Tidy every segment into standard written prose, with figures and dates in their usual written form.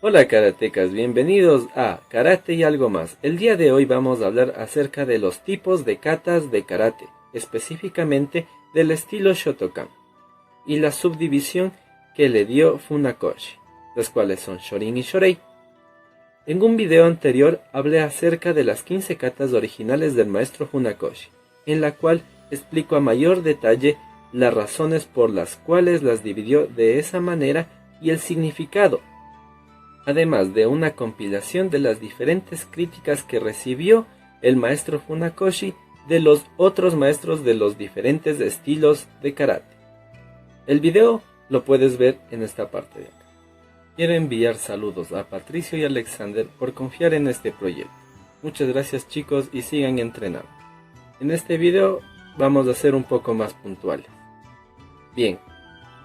Hola karatecas, bienvenidos a Karate y algo más. El día de hoy vamos a hablar acerca de los tipos de katas de karate, específicamente del estilo Shotokan, y la subdivisión que le dio Funakoshi, las cuales son Shorin y Shorei. En un video anterior hablé acerca de las 15 katas originales del maestro Funakoshi, en la cual explico a mayor detalle las razones por las cuales las dividió de esa manera y el significado, además de una compilación de las diferentes críticas que recibió el maestro Funakoshi de los otros maestros de los diferentes estilos de karate. El video lo puedes ver en esta parte de acá. Quiero enviar saludos a Patricio y Alexander por confiar en este proyecto. Muchas gracias chicos y sigan entrenando. En este video vamos a ser un poco más puntuales. Bien,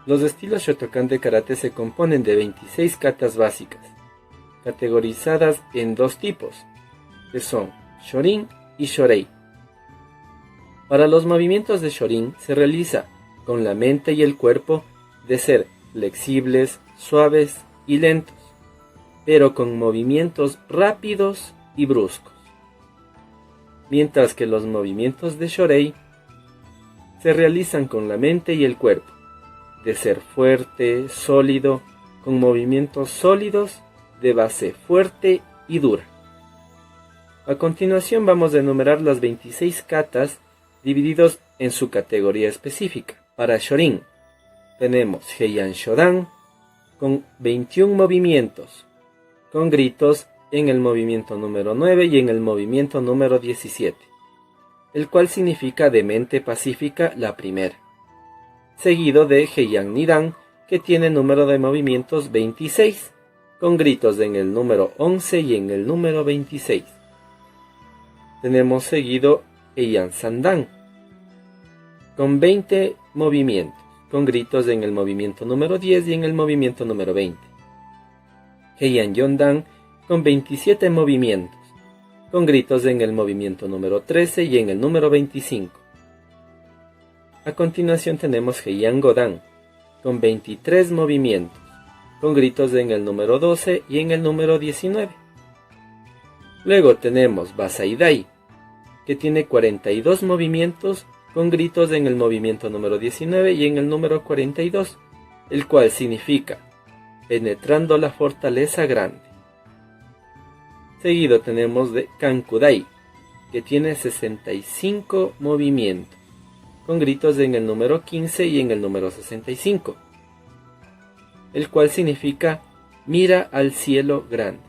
los estilos Shotokan de karate se componen de 26 katas básicas, categorizadas en dos tipos, que son Shorin y Shorei. Para los movimientos de Shorin se realiza con la mente y el cuerpo de ser flexibles, suaves y lentos, pero con movimientos rápidos y bruscos. Mientras que los movimientos de Shorei se realizan con la mente y el cuerpo, de ser fuerte, sólido, con movimientos sólidos, de base fuerte y dura. A continuación vamos a enumerar las 26 katas divididos en su categoría específica. Para Shorin tenemos Heian Shodan con 21 movimientos, con gritos en el movimiento número 9 y en el movimiento número 17, el cual significa de mente pacífica la primera, seguido de Heian Nidan, que tiene número de movimientos 26, con gritos en el número 11 y en el número 26. Tenemos seguido Heian Sandan, con 20 movimientos, con gritos en el movimiento número 10 y en el movimiento número 20. Heian Yondan, con 27 movimientos, con gritos en el movimiento número 13 y en el número 25. A continuación tenemos Heian Godan, con 23 movimientos, con gritos en el número 12 y en el número 19. Luego tenemos Basai Dai, que tiene 42 movimientos, con gritos en el movimiento número 19 y en el número 42, el cual significa penetrando la fortaleza grande. Seguido tenemos de Kankudai, que tiene 65 movimientos, con gritos en el número 15 y en el número 65, el cual significa mira al cielo grande.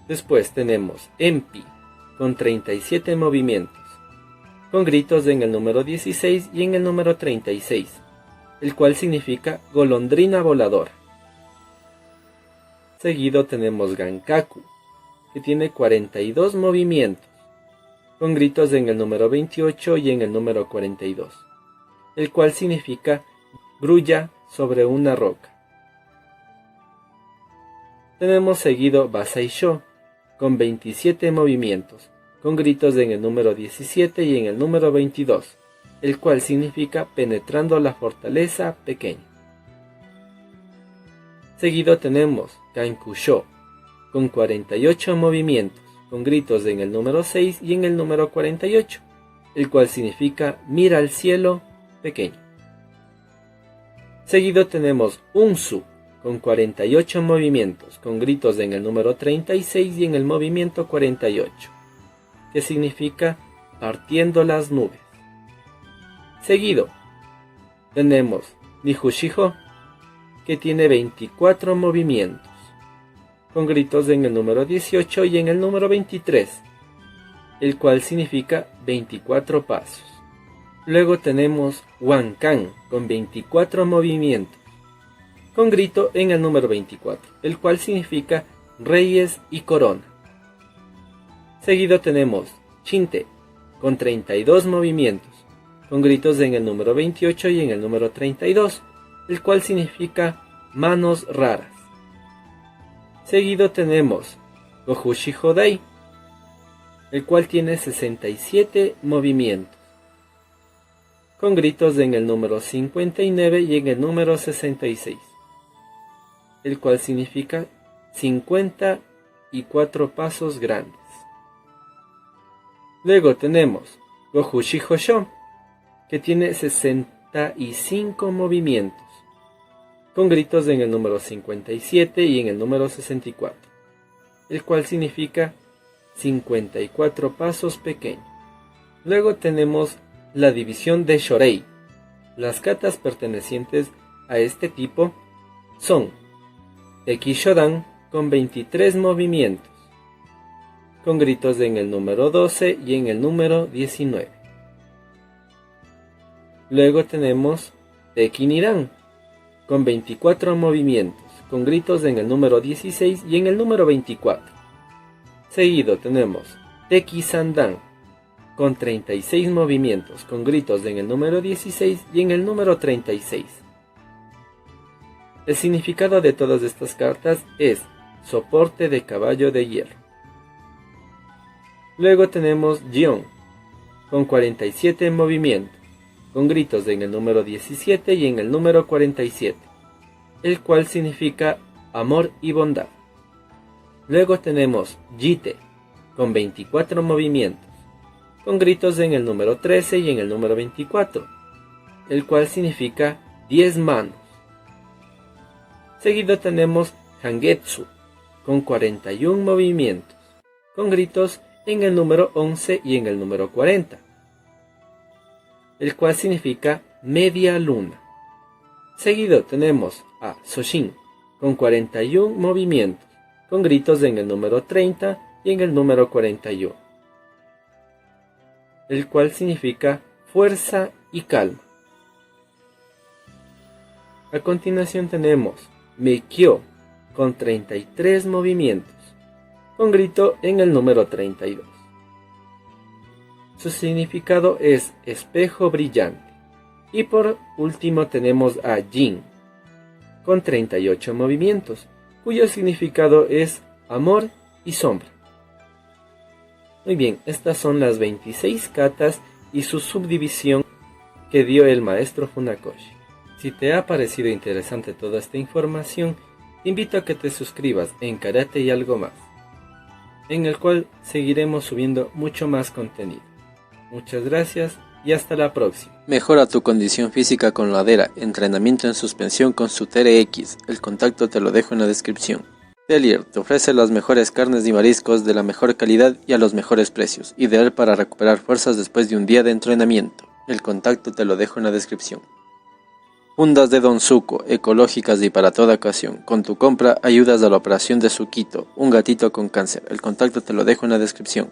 Después tenemos Empi, con 37 movimientos, con gritos en el número 16 y en el número 36, el cual significa golondrina voladora. Seguido tenemos Gankaku, que tiene 42 movimientos, con gritos en el número 28 y en el número 42, el cual significa grulla sobre una roca. Tenemos seguido Basai Sho, con 27 movimientos, con gritos en el número 17 y en el número 22, el cual significa penetrando la fortaleza pequeña. Seguido tenemos Kanku Sho, con 48 movimientos, con gritos en el número 6 y en el número 48, el cual significa mira al cielo pequeño. Seguido tenemos Unsu, con 48 movimientos, con gritos en el número 36 y en el movimiento 48, que significa partiendo las nubes. Seguido tenemos Nihushiho, que tiene 24 movimientos, con gritos en el número 18 y en el número 23, el cual significa 24 pasos. Luego tenemos Wankan, con 24 movimientos, con grito en el número 24, el cual significa reyes y corona. Seguido tenemos Shinte, con 32 movimientos, con gritos en el número 28 y en el número 32, el cual significa manos raras. Seguido tenemos Gohushi Hodai, el cual tiene 67 movimientos, con gritos en el número 59 y en el número 66. el cual significa 54 pasos grandes. Luego tenemos Goju Shihosho, que tiene 65 movimientos, con gritos en el número 57 y en el número 64, el cual significa 54 pasos pequeños. Luego tenemos la división de Shorei. Las katas pertenecientes a este tipo son Eki Shodan con 23 movimientos, con gritos en el número 12 y en el número 19. Luego tenemos Eki Niran con 24 movimientos, con gritos en el número 16 y en el número 24. Seguido tenemos Teki Sandan con 36 movimientos, con gritos en el número 16 y en el número 36. El significado de todas estas cartas es soporte de caballo de hierro. Luego tenemos Gion, con 47 movimientos, con gritos en el número 17 y en el número 47, el cual significa amor y bondad. Luego tenemos Jite, con 24 movimientos, con gritos en el número 13 y en el número 24, el cual significa 10 manos. Seguido tenemos Hangetsu, con 41 movimientos, con gritos en el número 11 y en el número 40, el cual significa media luna. Seguido tenemos a Soshin, con 41 movimientos, con gritos en el número 30 y en el número 41, el cual significa fuerza y calma. A continuación tenemos Meikyo, con 33 movimientos, con grito en el número 32. Su significado es espejo brillante. Y por último tenemos a Jin, con 38 movimientos, cuyo significado es amor y sombra. Muy bien, estas son las 26 katas y su subdivisión que dio el maestro Funakoshi. Si te ha parecido interesante toda esta información, te invito a que te suscribas en Karate y Algo Más, en el cual seguiremos subiendo mucho más contenido. Muchas gracias y hasta la próxima. Mejora tu condición física con Ladera, entrenamiento en suspensión con su TRX, el contacto te lo dejo en la descripción. Delier te ofrece las mejores carnes y mariscos de la mejor calidad y a los mejores precios, ideal para recuperar fuerzas después de un día de entrenamiento, el contacto te lo dejo en la descripción. Fundas de Don Suco, ecológicas y para toda ocasión, con tu compra ayudas a la operación de Suquito, un gatito con cáncer, el contacto te lo dejo en la descripción.